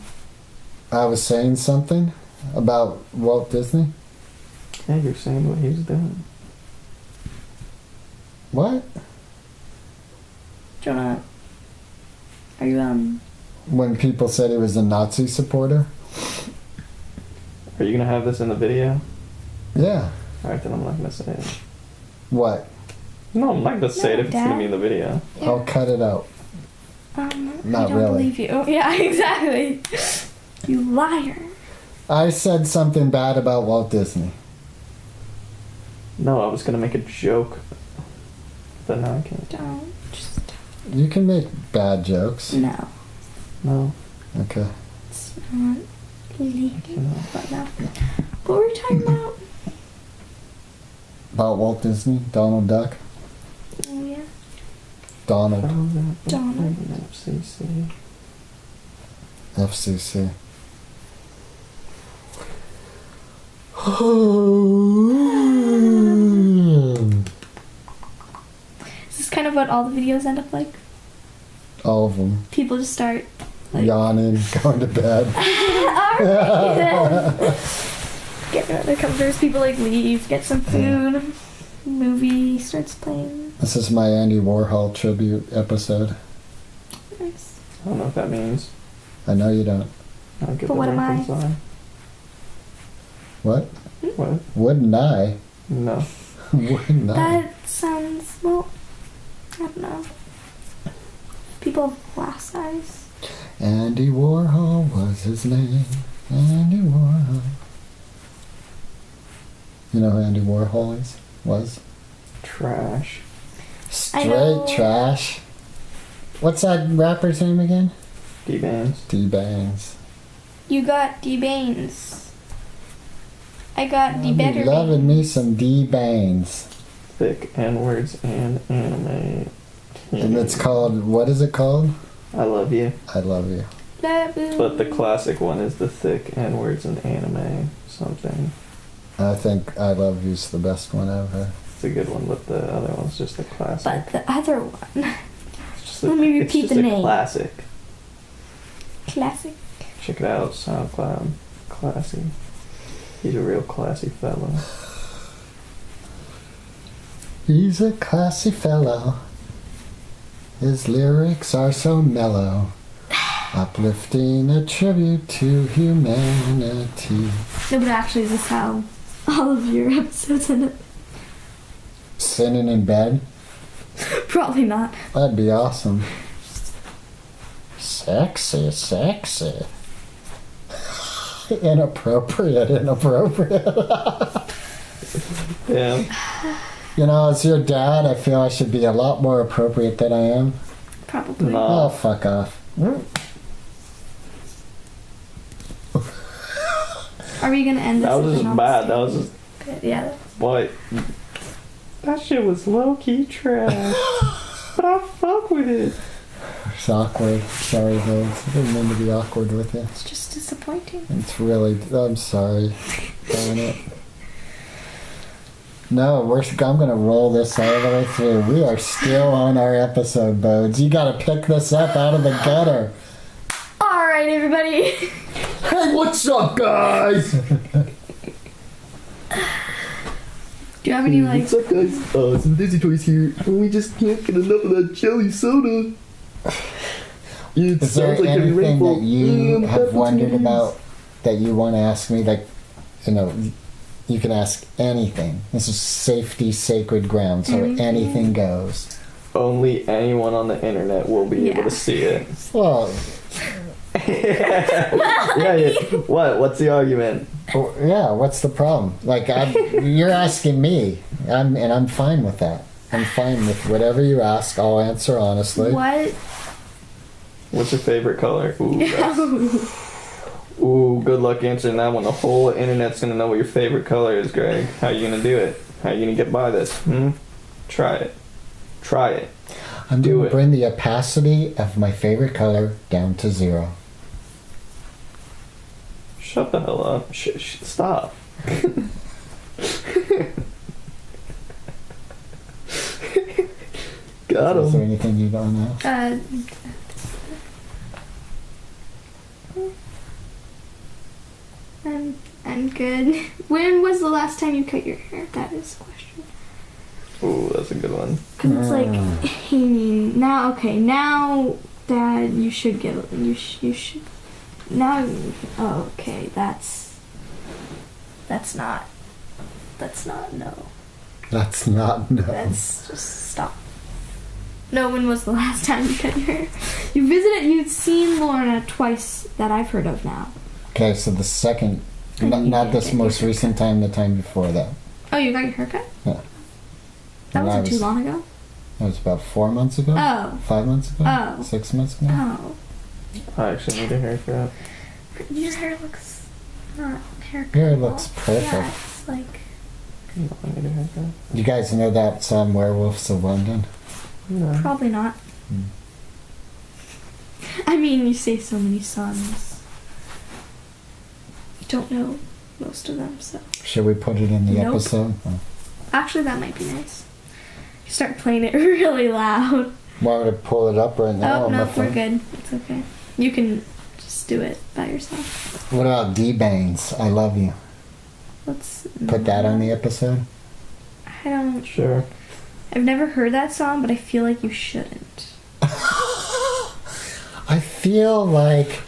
Speaker 3: I was saying something about Walt Disney.
Speaker 1: Yeah, you're saying what he was doing.
Speaker 3: What?
Speaker 2: Jonah, are you,
Speaker 3: When people said he was a Nazi supporter?
Speaker 1: Are you gonna have this in the video?
Speaker 3: Yeah.
Speaker 1: Alright, then I'm not gonna say it.
Speaker 3: What?
Speaker 1: No, I'm not gonna say it if it's
Speaker 2: Dad.
Speaker 1: gonna be in the video.
Speaker 3: I'll cut it out.
Speaker 2: I
Speaker 3: Not
Speaker 2: don't
Speaker 3: really.
Speaker 2: believe you. Yeah, exactly. You liar.
Speaker 3: I said something bad about Walt Disney.
Speaker 1: No, I was gonna make a joke. But now I can't.
Speaker 2: Don't. Just
Speaker 3: You can make bad jokes.
Speaker 2: no.
Speaker 1: No.
Speaker 3: Okay.
Speaker 2: It's not illegal.
Speaker 1: No.
Speaker 2: But no. What were we talking about?
Speaker 3: About Walt Disney? Donald Duck?
Speaker 2: Oh, yeah.
Speaker 3: Donald.
Speaker 2: Donald.
Speaker 1: FCC.
Speaker 3: FCC.
Speaker 2: what all the videos end up like?
Speaker 3: All of them.
Speaker 2: People just start like,
Speaker 3: Yawning, going to bed.
Speaker 2: Alright. Get under covers. People like leave, get some food. Movie starts playing.
Speaker 3: This is my Andy Warhol tribute episode.
Speaker 2: Nice.
Speaker 1: I don't know what that means.
Speaker 3: I know you don't.
Speaker 1: I'll get
Speaker 2: But
Speaker 1: the
Speaker 2: what am I?
Speaker 1: reference on.
Speaker 3: What?
Speaker 1: What?
Speaker 3: Wouldn't I?
Speaker 1: No.
Speaker 3: Wouldn't I?
Speaker 2: That sounds, well, I don't know. People have glass eyes.
Speaker 3: Andy Warhol was his name. Andy Warhol. You know who Andy Warhol was?
Speaker 1: Trash.
Speaker 3: Straight trash. What's that rapper's name again?
Speaker 1: D-Bands.
Speaker 3: D-Bangs.
Speaker 2: You got D-Banes. I got D
Speaker 3: I'm
Speaker 2: better.
Speaker 3: loving me some D-Bangs.
Speaker 1: Thick N-words and anime.
Speaker 3: And it's called, what is it called?
Speaker 1: I love you.
Speaker 3: I love you.
Speaker 1: But the classic one is the thick N-words and anime something.
Speaker 3: I think I Love You's the best one ever.
Speaker 1: It's a good one, but the other one's just a classic.
Speaker 2: But the other one.
Speaker 1: It's just
Speaker 2: Let me
Speaker 1: it's
Speaker 2: repeat
Speaker 1: just
Speaker 2: the
Speaker 1: a
Speaker 2: name.
Speaker 1: Classic.
Speaker 2: Classic.
Speaker 1: Check it out, SoundCloud. Classy. He's a real classy fellow.
Speaker 3: He's a classy fellow. His lyrics are so mellow. Uplifting a tribute to humanity.
Speaker 2: No, but actually, is this how all of your episodes end up?
Speaker 3: Sinning in bed?
Speaker 2: Probably not.
Speaker 3: That'd be awesome. Sexy, sexy. Inappropriate.
Speaker 1: Yeah.
Speaker 3: You know, as your dad, I feel I should be a lot more appropriate than I am.
Speaker 2: Probably.
Speaker 1: No.
Speaker 3: Oh, fuck off.
Speaker 2: Are we gonna end this?
Speaker 1: That was
Speaker 2: with
Speaker 1: just
Speaker 2: an
Speaker 1: bad.
Speaker 2: honest
Speaker 1: That was just.
Speaker 2: statement? Yeah.
Speaker 1: Boy. That shit was low-key trash. But I fuck with it.
Speaker 3: It's awkward. Sorry, Rose. I didn't mean to be awkward with you.
Speaker 2: It's just disappointing.
Speaker 3: It's really. I'm sorry. Darn it. No, I'm gonna roll this all the way through. We are still on our episode, Bodes. You gotta pick this up out of the gutter.
Speaker 2: All right, everybody.
Speaker 3: Hey, what's up, guys?
Speaker 2: Do you have any like?
Speaker 1: What's up, guys? Some Dizzy Toys here. And we just can't get enough of that jelly soda. It
Speaker 3: Is there
Speaker 1: sounds like heavy
Speaker 3: anything
Speaker 1: rainfall.
Speaker 3: that you have
Speaker 1: Pepperoni.
Speaker 3: wondered about that you want to ask me? Like, you know, you can ask anything. This is safety, sacred ground, so anything goes.
Speaker 1: Only anyone on the internet will be able
Speaker 2: Yeah.
Speaker 1: to see it.
Speaker 3: Well,
Speaker 1: Yeah. What? What's the argument?
Speaker 3: yeah. What's the problem? Like, you're asking me, I'm fine with that. I'm fine with whatever you ask. I'll answer honestly.
Speaker 2: What?
Speaker 1: What's your favorite color? Ooh, good luck answering that one. The whole internet's gonna know what your favorite color is, Greg. How you gonna do it? How you gonna get by this? Try it. Try it.
Speaker 3: I'm
Speaker 1: Do
Speaker 3: going
Speaker 1: it.
Speaker 3: to bring the opacity of my favorite color down to 0.
Speaker 1: Shut the hell up. Stop. Got
Speaker 3: Is there
Speaker 1: him.
Speaker 3: anything you don't know?
Speaker 2: I'm good. When was the last time you cut your hair? That is the question.
Speaker 1: Ooh, that's a good one.
Speaker 2: Cause it's like hanging now. Okay, now Dad, you should get. You should. Now. Oh, okay, that's not. That's not no.
Speaker 3: That's not no.
Speaker 2: That's just stop. No, when was the last time you cut your hair? You visited. You've seen Lorna twice that I've heard of now.
Speaker 3: Okay, so the second,
Speaker 2: And you
Speaker 3: not
Speaker 2: did
Speaker 3: this
Speaker 2: get your
Speaker 3: most recent time, the time before that.
Speaker 2: Oh, you got your haircut?
Speaker 3: Yeah.
Speaker 2: That
Speaker 3: And
Speaker 2: wasn't
Speaker 3: I
Speaker 2: too
Speaker 3: was-
Speaker 2: long ago.
Speaker 3: That was about 4 months ago?
Speaker 2: Oh.
Speaker 3: 5 months ago?
Speaker 2: Oh.
Speaker 3: 6 months ago?
Speaker 2: Oh,
Speaker 1: I actually need a haircut.
Speaker 2: your hair looks not haircut.
Speaker 3: Your hair looks
Speaker 2: Yeah,
Speaker 3: perfect.
Speaker 2: it's like.
Speaker 1: I need a haircut.
Speaker 3: You guys know that song Werewolves of London?
Speaker 1: No.
Speaker 2: Probably not. I mean, you say so many songs. You don't know most of them, so.
Speaker 3: Should we put it in the
Speaker 2: Nope.
Speaker 3: episode? Oh.
Speaker 2: Actually, that might be nice. Start playing it really loud.
Speaker 3: Want me to pull it up right now?
Speaker 2: Oh,
Speaker 3: on my
Speaker 2: no,
Speaker 3: phone?
Speaker 2: we're good. It's okay. You can just do it by yourself.
Speaker 3: What about D-Banes? I Love You.
Speaker 2: Let's
Speaker 3: Put that on the episode?
Speaker 2: I don't...
Speaker 1: Sure.
Speaker 2: I've never heard that song, but I feel like you shouldn't.
Speaker 3: I feel like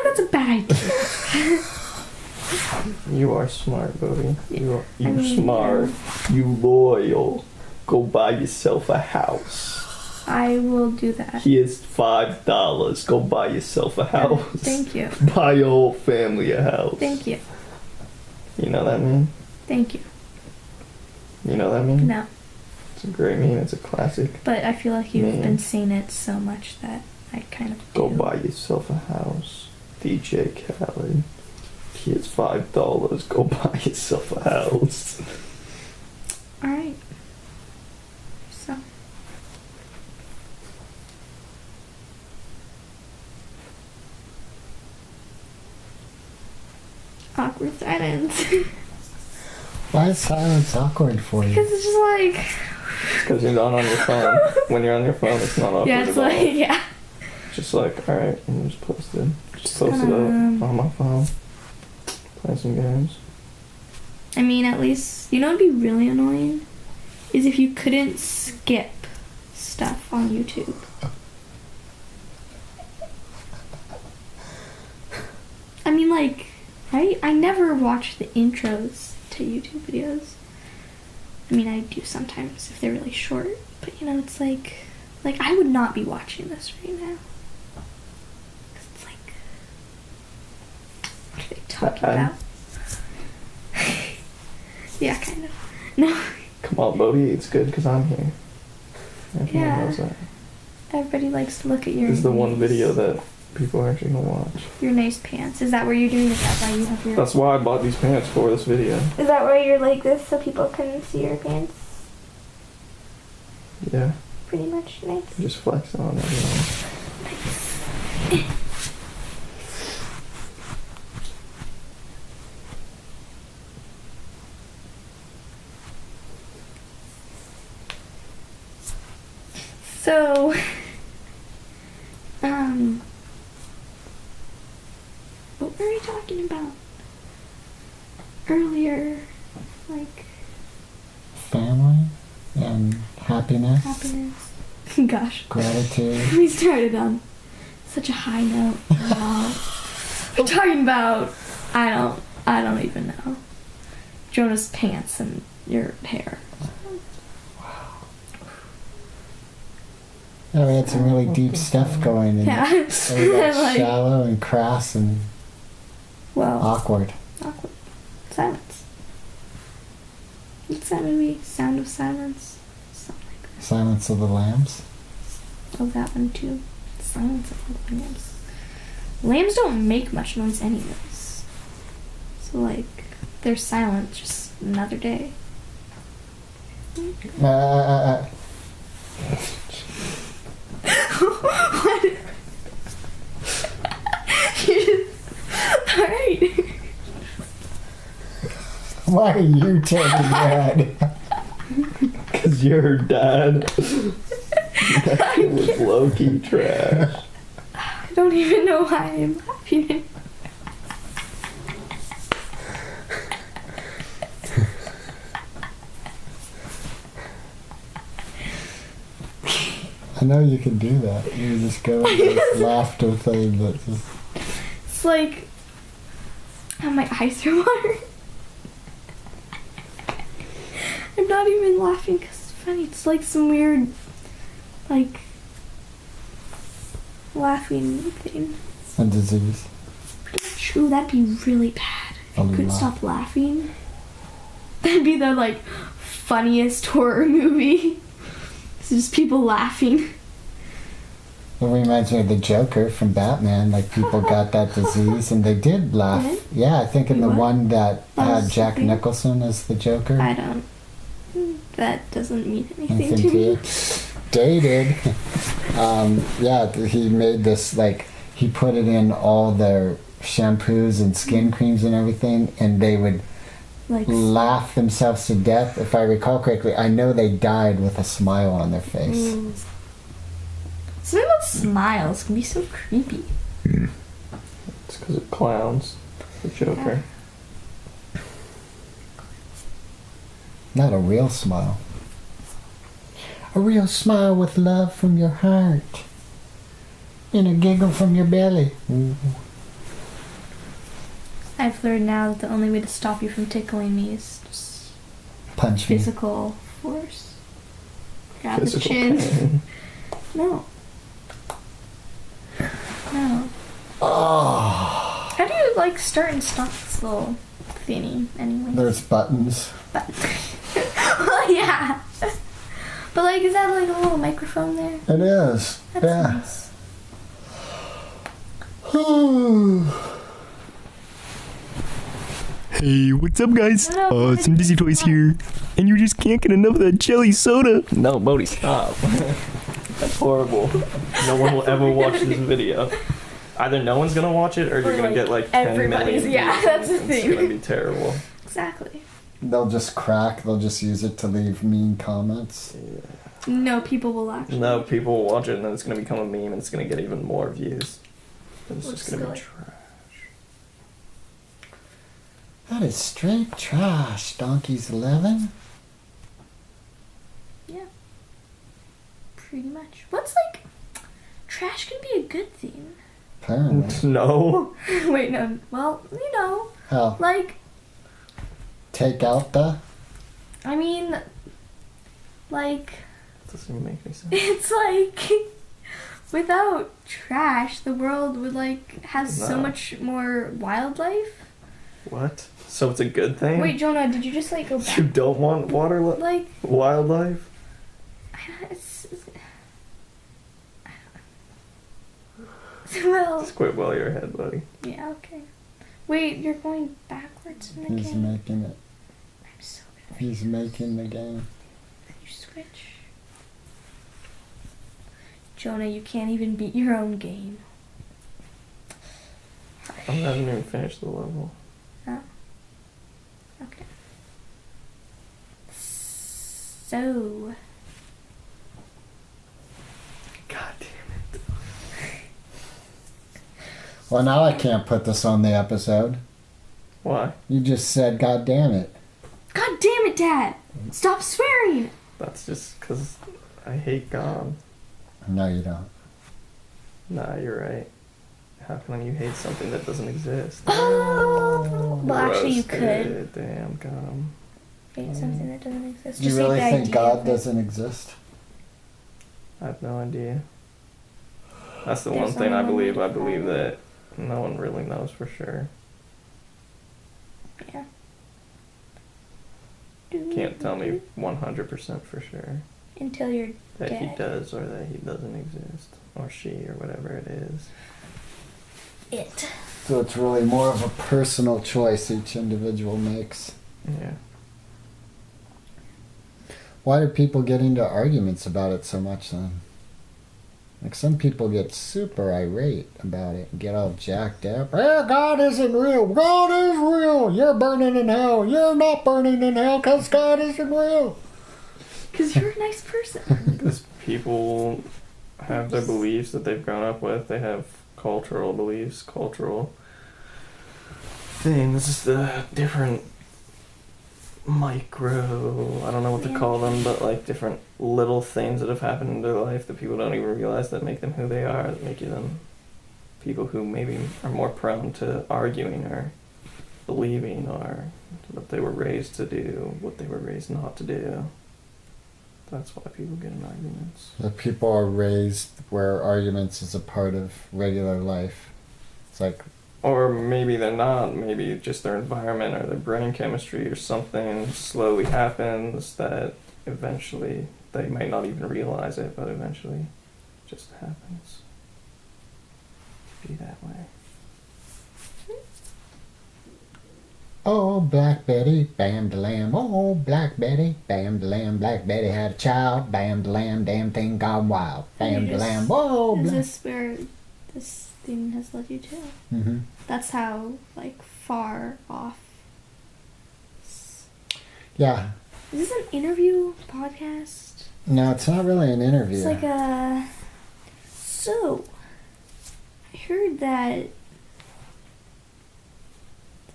Speaker 2: that's a bad idea.
Speaker 1: You are smart, Bodie. You
Speaker 2: I mean,
Speaker 1: smart. You loyal. Go buy yourself a house.
Speaker 2: I will do that.
Speaker 1: Here's $5. Go buy yourself a house.
Speaker 2: Thank you.
Speaker 1: Buy your whole family a house.
Speaker 2: Thank you.
Speaker 1: You know that meme?
Speaker 2: Thank you.
Speaker 1: You know that meme?
Speaker 2: No.
Speaker 1: It's a great meme. It's a classic.
Speaker 2: But I feel like you've
Speaker 1: Man.
Speaker 2: been saying it so much that I kind of
Speaker 1: Go
Speaker 2: do.
Speaker 1: buy yourself a house. DJ Khaled. Here's $5. Go buy yourself a house.
Speaker 2: Alright. So. Awkward silence.
Speaker 3: why is silence awkward for you?
Speaker 2: Because it's just like...
Speaker 1: Because you're not on your phone. When you're on your phone, it's not awkward
Speaker 2: Yeah,
Speaker 1: at
Speaker 2: it's
Speaker 1: all.
Speaker 2: like, yeah.
Speaker 1: Just like, alright, I'm just posted. Just post it
Speaker 2: gonna-
Speaker 1: up on my phone. Play some games.
Speaker 2: I mean, at least, you know what'd be really annoying? Is if you couldn't skip stuff on YouTube. I mean, like, right? I never watch the intros to YouTube videos. I mean, I do sometimes if they're really short. But, you know, it's like I would not be watching this right now. 'Cause it's like, what are they talking about? Yeah, kind of. No.
Speaker 1: Come on, Bodie, it's good because I'm here. Everyone
Speaker 2: Yeah.
Speaker 1: knows that.
Speaker 2: Everybody likes to look at your
Speaker 1: This is the one
Speaker 2: nice-
Speaker 1: video that people are actually gonna watch.
Speaker 2: your nice pants. Is that where you're doing? Is that why you have your...
Speaker 1: That's why I bought these pants for this video.
Speaker 2: Is that why you're like this so people can see your pants?
Speaker 1: Yeah,
Speaker 2: Pretty much nice.
Speaker 1: just flexing on everyone.
Speaker 2: So, what were we talking about earlier? Like
Speaker 3: Family and happiness,
Speaker 2: happiness. Gosh,
Speaker 3: gratitude.
Speaker 2: we started on such a high note. Wow. We're talking about I don't even know. Jonah's pants and your hair.
Speaker 3: Yeah, we had some really deep stuff going and
Speaker 2: Yeah.
Speaker 3: we got
Speaker 2: Like,
Speaker 3: shallow and crass and
Speaker 2: well,
Speaker 3: awkward.
Speaker 2: awkward. Silence. What's that movie? Sound of Silence? Something like that.
Speaker 3: Silence of the Lambs.
Speaker 2: Oh, that one too. Silence of the Lambs. Lambs don't make much noise anyways. So, like, they're silent just another day.
Speaker 3: Uh,
Speaker 2: What? Alright.
Speaker 3: why are you turning red?
Speaker 1: Cause you're her dad. That shit was low-key trash.
Speaker 2: I don't even know why I'm laughing.
Speaker 3: I know you can do that. You just go with this laughter thing that just...
Speaker 2: It's like, oh, my eyes are watering. I'm not even laughing because it's funny. It's like some weird, like, laughing thing.
Speaker 3: a disease.
Speaker 2: Ooh, that'd be really bad. If you couldn't stop laughing, that'd be the, like, funniest horror movie. It's just people laughing.
Speaker 3: It reminds me of the Joker from Batman. Like, people got that disease and they did laugh.
Speaker 2: Really?
Speaker 3: Yeah, I think in the
Speaker 2: What?
Speaker 3: one that
Speaker 2: That
Speaker 3: had
Speaker 2: was
Speaker 3: Jack
Speaker 2: something?
Speaker 3: Nicholson as the Joker.
Speaker 2: I don't. That doesn't mean anything
Speaker 3: Anything
Speaker 2: to
Speaker 3: to you?
Speaker 2: me.
Speaker 3: Dated. Yeah, he made this, like, he put it in all their shampoos and skin creams and everything, and they would
Speaker 2: Like
Speaker 3: laugh themselves to death. If I recall correctly, I know they died with a smile on their face.
Speaker 2: Something about smiles can be so creepy.
Speaker 1: It's because of clowns. The Joker.
Speaker 3: Not a real smile. A real smile with love from your heart. And a giggle from your belly. Ooh.
Speaker 2: I've learned now that the only way to stop you from tickling me is just
Speaker 3: Punch me.
Speaker 2: physical force. Grab the
Speaker 1: Physical
Speaker 2: chin.
Speaker 1: pain.
Speaker 2: No. No.
Speaker 3: Oh.
Speaker 2: How do you like start and stop this little thingy anyway?
Speaker 3: There's buttons.
Speaker 2: But well, yeah. But like, is that like a little microphone there?
Speaker 3: It is.
Speaker 2: That's
Speaker 3: Yeah.
Speaker 2: nice.
Speaker 4: Hey, what's up, guys?
Speaker 2: Hello,
Speaker 4: Some Dizzy Toys here, and you just can't get enough of that jelly soda.
Speaker 1: No, Bodhi, stop. That's horrible. No one will ever watch this video. Either no one's gonna watch it, or you're
Speaker 2: Or,
Speaker 1: gonna
Speaker 2: like,
Speaker 1: get like 10
Speaker 2: everybody's-
Speaker 1: million
Speaker 2: yeah,
Speaker 1: views.
Speaker 2: that's the
Speaker 1: It's
Speaker 2: thing.
Speaker 1: gonna be terrible.
Speaker 2: Exactly.
Speaker 3: They'll just crack. They'll just use it to leave mean comments.
Speaker 2: No, people will actually.
Speaker 1: No, people will watch it, and then it's gonna become a meme, and it's gonna get even more views. And it's
Speaker 2: Looks
Speaker 1: just gonna be
Speaker 2: silly.
Speaker 1: trash.
Speaker 3: That is straight trash, Donkeys 11.
Speaker 2: Yeah. Pretty much. What's like. Trash can be a good thing.
Speaker 3: Apparently.
Speaker 1: No.
Speaker 2: Wait, no. Well, you know.
Speaker 3: How?
Speaker 2: Like,
Speaker 3: Take out the...
Speaker 2: I mean. Like.
Speaker 1: Doesn't even make any sense.
Speaker 2: It's like. Without trash, the world would like have so
Speaker 1: No.
Speaker 2: much more wildlife.
Speaker 1: What? So it's a good thing?
Speaker 2: Wait, Jonah, did you just like go back?
Speaker 1: You don't want
Speaker 2: Like,
Speaker 1: wildlife?
Speaker 2: well,
Speaker 1: Just quit while you're ahead, buddy.
Speaker 2: yeah, okay. Wait, you're going backwards in the
Speaker 3: He's
Speaker 2: game?
Speaker 3: making it.
Speaker 2: I'm so
Speaker 3: He's making the game.
Speaker 2: You switch. Jonah, you can't even beat your own game.
Speaker 1: I haven't even finished the level.
Speaker 2: Okay. So,
Speaker 1: God damn it.
Speaker 3: Well, now I can't put this on the episode.
Speaker 1: Why?
Speaker 3: You just said, God damn it.
Speaker 2: God damn it, Dad! Stop swearing!
Speaker 1: That's just because I hate God.
Speaker 3: No, you don't.
Speaker 1: Nah, you're right. How come you hate something that doesn't exist?
Speaker 2: Oh! Well, actually, you could
Speaker 1: Roasted. Damn, got him.
Speaker 2: hate something that doesn't exist.
Speaker 3: Do you
Speaker 2: Just
Speaker 3: really
Speaker 2: hate the
Speaker 3: think
Speaker 2: idea
Speaker 3: God
Speaker 2: of it.
Speaker 3: doesn't exist?
Speaker 1: I have no idea. That's the
Speaker 2: There's
Speaker 1: one thing I
Speaker 2: only one way
Speaker 1: believe.
Speaker 2: to
Speaker 1: I
Speaker 2: find
Speaker 1: believe
Speaker 2: it.
Speaker 1: that no one really knows for sure.
Speaker 2: Yeah.
Speaker 1: Can't tell me 100% for sure
Speaker 2: Until you're
Speaker 1: that he
Speaker 2: dead.
Speaker 1: does or that he doesn't exist. Or she or whatever it is.
Speaker 2: It.
Speaker 3: So it's really more of a personal choice each individual makes.
Speaker 1: Yeah.
Speaker 3: Why do people get into arguments about it so much then? Like some people get super irate about it and get all jacked up. Eh, God isn't real. God is real. You're burning in hell. You're not burning in hell because God isn't real.
Speaker 2: Because you're a nice person.
Speaker 1: Because people have their beliefs that they've grown up with. They have cultural beliefs, cultural things, the different micro, I don't know what to call them, but like different little things that have happened in their life that people don't even realize that make them who they are, that make them people who maybe are more prone to arguing or believing or what they were raised to do, what they were raised not to do. That's why people get in arguments.
Speaker 3: The people are raised where arguments is a part of regular life. It's like,
Speaker 1: Or maybe they're not. Maybe just their environment or their brain chemistry or something slowly happens that eventually they might not even realize it, but eventually it just happens. Be that way.
Speaker 3: oh, Black Betty, bam the lamb. Oh, Black Betty, bam the lamb. Black Betty had a child, bam the lamb. Damn thing gone wild, bam the lamb. Whoa,
Speaker 2: Is
Speaker 3: Black.
Speaker 2: this where this thing has led you to?
Speaker 3: Mm-hmm.
Speaker 2: That's how, like, far off
Speaker 3: Yeah.
Speaker 2: Is this an interview podcast?
Speaker 3: No, it's not really an interview.
Speaker 2: It's like a. So, I heard that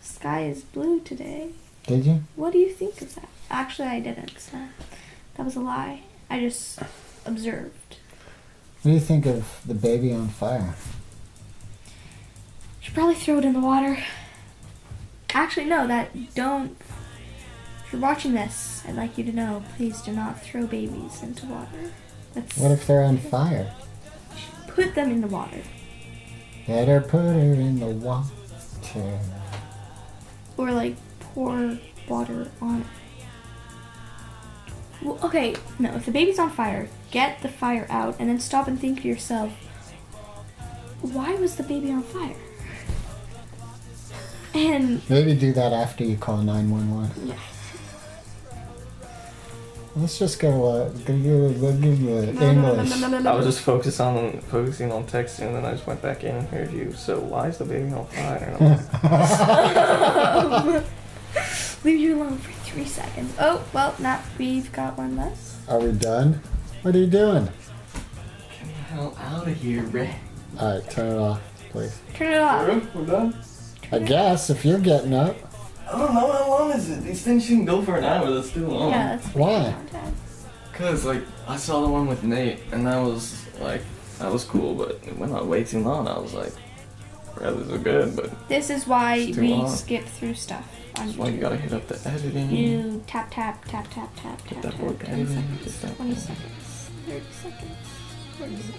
Speaker 2: the sky is blue today.
Speaker 3: Did you?
Speaker 2: What do you think of that? Actually, I didn't. So that was a lie. I just observed.
Speaker 3: What do you think of the baby on fire?
Speaker 2: Should probably throw it in the water. Actually, no, don't. If you're watching this, I'd like you to know, please do not throw babies into water.
Speaker 3: What if they're on fire?
Speaker 2: Put them in the water.
Speaker 3: Better put her in the water.
Speaker 2: Or, like, pour water on it. Well, okay, no, if the baby's on fire, get the fire out and then stop and think to yourself, why was the baby on fire? And
Speaker 3: Maybe do that after you call 911.
Speaker 2: yeah.
Speaker 3: Let's just go give the English.
Speaker 1: I was just focusing on texting, and then I just went back in and heard you. So why is the baby on fire? And I'm like,
Speaker 2: Leave you alone for 3 seconds. Oh, well, we've got one less.
Speaker 3: Are we done? What are you doing?
Speaker 1: get the hell out of here, Rick.
Speaker 3: Alright, turn it off, please.
Speaker 2: Turn it off.
Speaker 1: We're done.
Speaker 3: I guess, if you're getting up.
Speaker 1: I don't know how long is it. These things shouldn't go for an hour. That's too long.
Speaker 2: Yeah, that's
Speaker 3: Why?
Speaker 1: Cause like I saw the one with Nate, and that was cool, but it went on way too long. I was like, brothers are good, but
Speaker 2: This is why
Speaker 1: It's too
Speaker 2: we
Speaker 1: long.
Speaker 2: skip through stuff on
Speaker 1: that's why you
Speaker 2: YouTube.
Speaker 1: gotta hit up the editing.
Speaker 2: You tap, tap, tap, tap, tap,
Speaker 1: Get
Speaker 2: tap,
Speaker 1: that board
Speaker 2: tap. 10
Speaker 1: editing,
Speaker 2: seconds,
Speaker 1: get that
Speaker 2: 20
Speaker 1: board.
Speaker 2: seconds, 30 seconds, 40 seconds.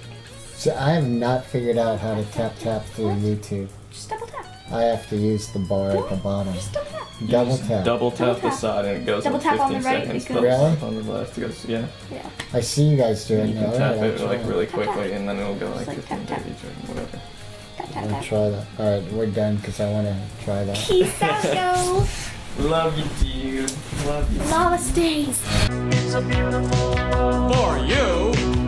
Speaker 3: So I have not figured out how to tap through YouTube.
Speaker 2: Just double tap.
Speaker 3: I have to use the bar at the bottom.
Speaker 2: Just double tap.
Speaker 3: Double tap.
Speaker 1: Double tap the
Speaker 2: Double tap.
Speaker 1: side and it goes
Speaker 2: Double
Speaker 1: in
Speaker 2: tap on
Speaker 1: 15
Speaker 2: the right
Speaker 1: seconds.
Speaker 2: because-
Speaker 1: Double
Speaker 3: Really?
Speaker 1: tap on the left goes, yeah.
Speaker 2: Yeah.
Speaker 3: I see you guys doing
Speaker 1: You
Speaker 3: that.
Speaker 1: can tap
Speaker 3: Alright,
Speaker 1: it
Speaker 3: I'll
Speaker 1: like
Speaker 3: try
Speaker 1: really
Speaker 2: Tap, tap.
Speaker 1: quickly and then it'll go like
Speaker 2: Just like
Speaker 1: 15
Speaker 2: tap, tap.
Speaker 1: seconds or whatever.
Speaker 2: Tap, tap,
Speaker 3: I'll
Speaker 2: tap.
Speaker 3: try that. Alright, we're done because I want to try that.
Speaker 2: Peace out, yo.
Speaker 1: Love you, dude. Love you.
Speaker 2: Namaste.
Speaker 5: For you.